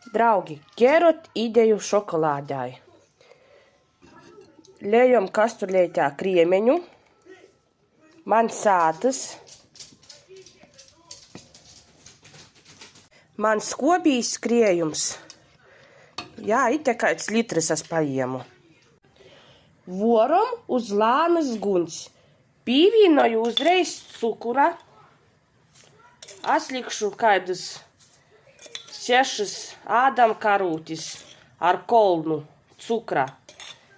Draugi, ķerot ideju šokolādai. Liejam kasturlētā kriemeņu. Man sātas. Man skobīs kriejums. Jā, ite kāds litrs es paēmu. Voram uz lānas guņs. Pīvīnoju uzreiz cukura. Aslikšu kādus 6 ādam karūtis ar kolnu cukra.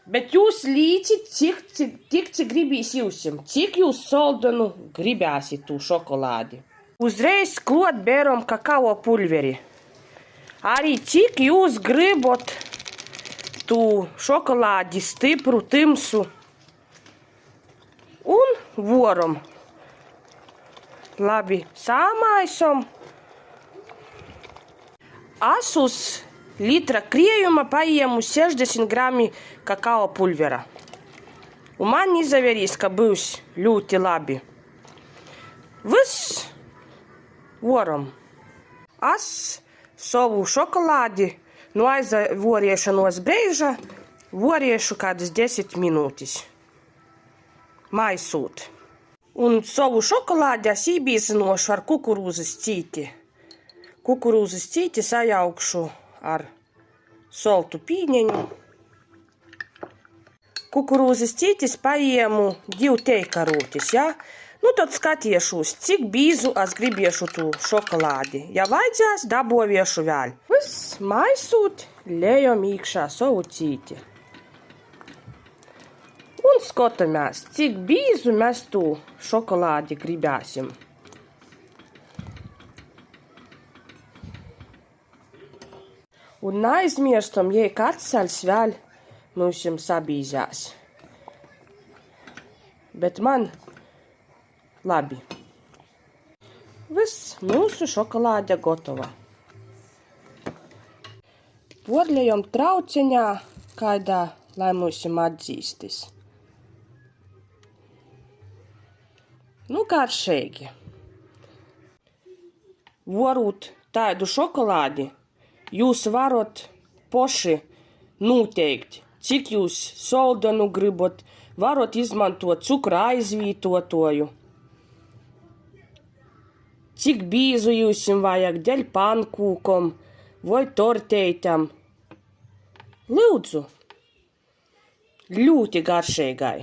Bet jūs līcit, cik gribīs jūsim, cik jūs soldonu gribēsit tū šokolādi. Uzreiz klot bēram kakao pulveri. Arī cik jūs gribot tū šokolādi stipru, timsu. Un voram. Labi, sāmaisom. Es uz litra kriejuma paēmu 60 grami kakao pulvera. Un man izavērīs, ka būs ļoti labi. Viss voram. Es savu šokolādi no aizvoriešanos brīža voriešu kādas 10 minūtes. Maisūt. Un savu šokolādi es ībīzinošu ar kukurūzas cīti. Kukurūzas cīti sajaukšu ar soltu pīņeņu. Kukurūzas cītis paēmu 2 teikarūtis, ja? Nu, tad skatiešos, cik bīzu es gribiešu tū šokolādi. Ja vajadzēs, daboviešu vēl. Viss maisūt, lejam īkšā savu cīti. Un skatāmies, cik bīzu mēs tū šokolādi gribēsim. Un neaizmirstam, ja kāds vēl mums sabīzās. Bet man labi. Viss mūsu šokolāde gotova. Podļējam trauceņā, kādā, lai mums atzīstis. Nu, garšīgi. Varot tādu šokolādi, jūs varat poši noteikt, cik jūs soldonu gribat, varat izmantot cukra aizvītotoju, cik bīzu jūsim vajag dēļ pankūkom vai torteitam. Lūdzu, ļoti garšīgai.